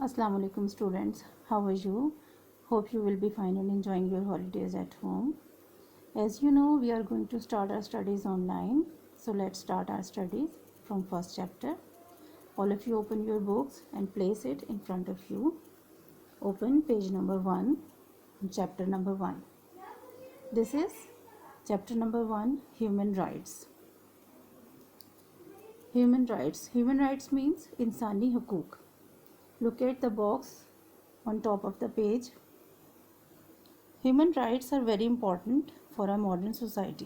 Assalamu alaikum students, how are you? Hope you will be fine and enjoying your holidays at home. As you know, we are going to start our studies online. So let's start our studies from first chapter. All of you open your books and place it in front of you. Open page number 1, chapter number 1. This is chapter number 1, Human Rights. Human rights. Human rights means insani hukuk. Look at the box on top of the page. Human rights are very important for a modern society.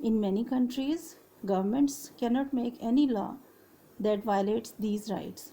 In many countries, governments cannot make any law that violates these rights.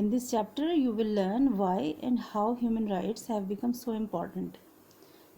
In this chapter, you will learn why and how human rights have become so important.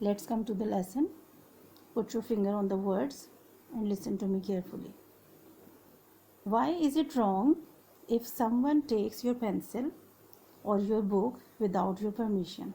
Let's come to the lesson. Put your finger on the words and listen to me carefully. Why is it wrong if someone takes your pencil or your book without your permission?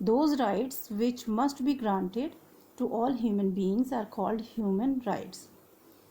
Those rights which must be granted to all human beings are called human rights.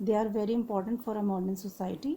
They are very important for a modern society.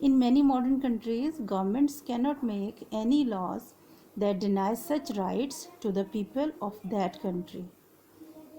In many modern countries, governments cannot make any laws that denies such rights to the people of that country.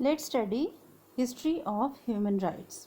Let's study history of human rights.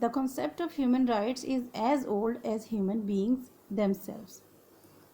The concept of human rights is as old as human beings themselves.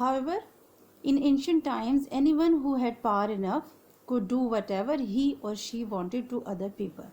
However, in ancient times, anyone who had power enough could do whatever he or she wanted to other people.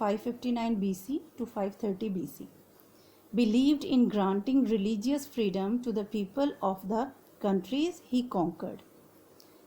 559 BC to 530 BC, believed in granting religious freedom to the people of the countries he conquered.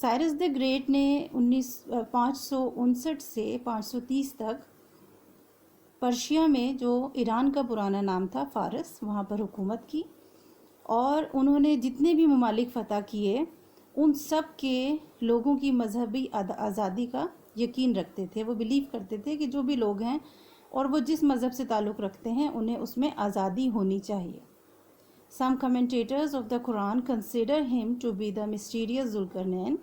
Cyrus the great نے 559 سے 530 تک Persia میں، جو ایران کا پرانا نام تھا فارس، وہاں پر حکومت کی، اور انہوں نے جتنے بھی ممالک فتح کیے ان سب کے لوگوں کی مذہبی آزادی کا یقین رکھتے تھے. وہ بلیو کرتے تھے کہ جو بھی لوگ ہیں اور وہ جس مذہب سے تعلق رکھتے ہیں انہیں اس میں آزادی ہونی چاہیے. Some commentators of the Quran consider him to be the mysterious Zulkarnain,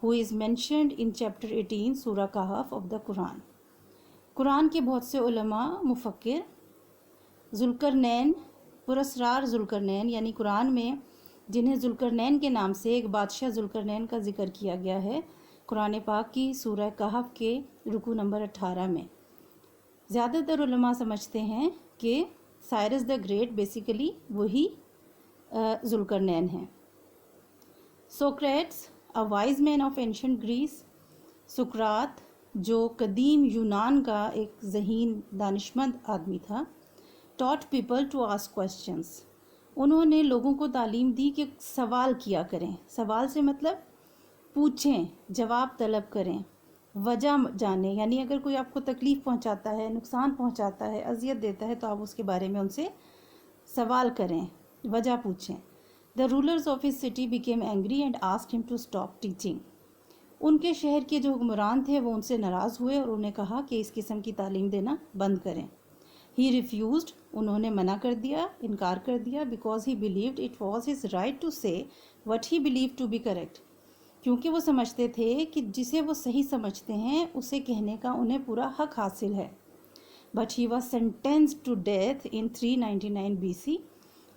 who is mentioned in chapter 18 سورہ کہف of the Quran. قرآن کے بہت سے علماء مفکر ذوالقرنین، پراسرار ذوالقرنین، یعنی قرآن میں جنہیں ذوالقرنین کے نام سے ایک بادشاہ ذوالقرنین کا ذکر کیا گیا ہے قرآن پاک کی سورہ کہف کے رکوع نمبر 18 میں. زیادہ تر علماء سمجھتے ہیں کہ سائرس دا گریٹ بیسیکلی وہی ذوالقرنین ہیں. Socrates, a wise man of ancient Greece, سقراط جو قدیم یونان کا ایک ذہین دانشمند آدمی تھا، ٹاٹ پیپل ٹو آسک کویسچنس. انہوں نے لوگوں کو تعلیم دی کہ سوال کیا کریں. سوال سے مطلب پوچھیں، جواب طلب کریں، وجہ جانیں. یعنی اگر کوئی آپ کو تکلیف پہنچاتا ہے، نقصان پہنچاتا ہے، اذیت دیتا ہے تو آپ اس کے بارے میں ان سے سوال کریں، وجہ پوچھیں. The rulers of his city became angry and asked ہم ٹو اسٹاپ ٹیچنگ. ان کے شہر کے جو حکمران تھے وہ ان سے ناراض ہوئے اور انہیں کہا کہ اس قسم کی تعلیم دینا بند کریں. ہی ریفیوزڈ، انہوں نے منع کر دیا، انکار کر دیا. Because he believed it was his right to say what he believed to be correct. کیونکہ وہ سمجھتے تھے کہ جسے وہ صحیح سمجھتے ہیں اسے کہنے کا انہیں پورا حق حاصل ہے. But he was sentenced to death in 399 BC.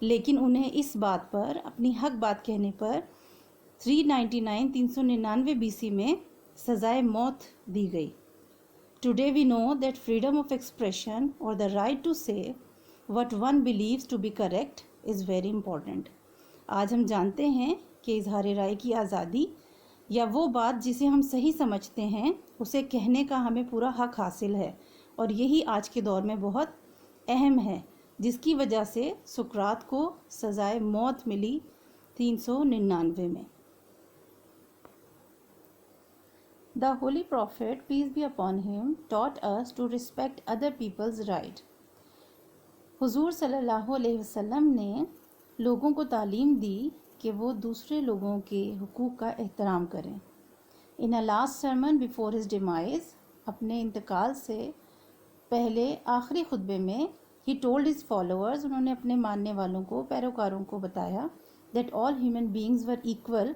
لیکن انہیں اس بات پر، اپنی حق بات کہنے پر 399 BC میں سزائے موت دی گئی. Today we know that freedom of expression or the right to say what one believes to be correct is very important. آج ہم جانتے ہیں کہ اظہار رائے کی آزادی یا وہ بات جسے ہم صحیح سمجھتے ہیں اسے کہنے کا ہمیں پورا حق حاصل ہے، اور یہی آج کے دور میں بہت اہم ہے، جس کی وجہ سے سقراط کو سزائے موت ملی 399 میں. The Holy Prophet, peace be upon him, taught us to respect other people's right. حضور صلی اللہ علیہ وسلم نے لوگوں کو تعلیم دی کہ وہ دوسرے لوگوں کے حقوق کا احترام کریں. In a last sermon before his demise, اپنے انتقال سے پہلے آخری خطبے میں he told his followers، انہوں نے اپنے ماننے والوں کو، پیروکاروں کو بتایا that all human beings were equal،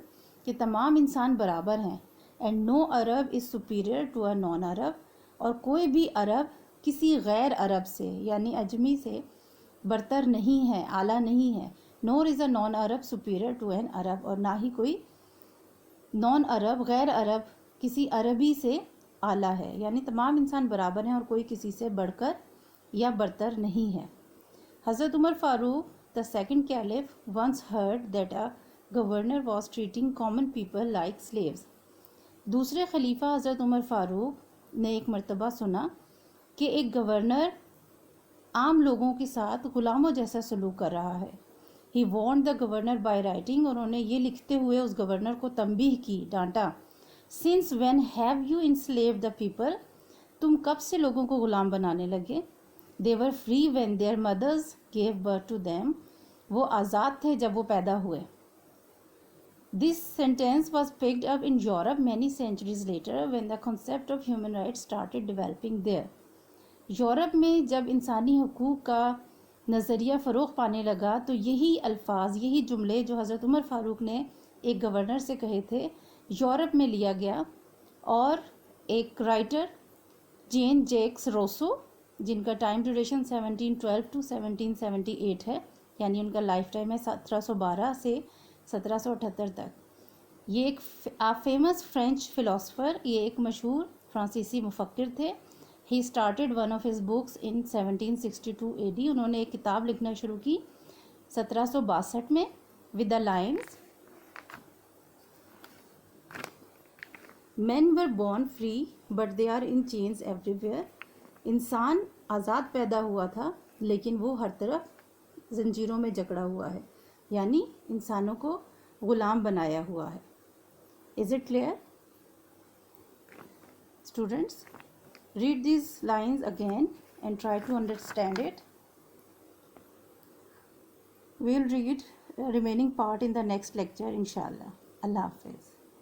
کہ تمام انسان برابر ہیں. And no Arab is superior to a non-Arab، اور کوئی بھی عرب کسی غیر عرب سے یعنی اجمی سے برتر نہیں ہے، اعلیٰ نہیں ہے. Nor is a non-Arab superior to an Arab، اور نہ ہی کوئی نان عرب، غیر عرب کسی عربی سے اعلیٰ ہے. یعنی تمام انسان برابر ہیں اور کوئی کسی سے بڑھ کر یا برتر نہیں ہے. حضرت عمر فاروق the second caliph once heard that a governor was treating common people like slaves. دوسرے خلیفہ حضرت عمر فاروق نے ایک مرتبہ سنا کہ ایک گورنر عام لوگوں کے ساتھ غلاموں جیسا سلوک کر رہا ہے. He warned the governor by writing, اور انہوں نے یہ لکھتے ہوئے اس گورنر کو تنبیہ کی، ڈانٹا. Since when have you enslaved the people, تم کب سے لوگوں کو غلام بنانے لگے. They were free when their mothers gave birth to them, وہ آزاد تھے جب وہ پیدا ہوئے. This sentence was picked up in Europe many centuries later when the concept of human rights started developing there. Europe میں جب انسانی حقوق کا نظریہ فروغ پانے لگا تو یہی الفاظ، یہی جملے جو حضرت عمر فاروق نے ایک گورنر سے کہے تھے، یورپ میں لیا گیا. اور ایک رائٹر جین جیکس روسو، جن کا ٹائم ڈیوریشن 1712 to 1778 ہے، یعنی ان کا لائف ٹائم ہے 1712 سے 1778 تک. یہ ایک فیمس فرینچ فلاسفر، یہ ایک مشہور فرانسیسی مفکر تھے. He started one of his books in 1762 AD. انہوں نے ایک کتاب لکھنا شروع کی 1762 میں with the lines man were born free but they are in chains everywhere. انسان آزاد پیدا ہوا تھا لیکن وہ ہر طرف زنجیروں میں جکڑا ہوا ہے، یعنی انسانوں کو غلام بنایا ہوا ہے. Is it clear? Students, read these lines again and try to understand it. We'll read remaining part in the next lecture, inshallah. Allah Hafiz.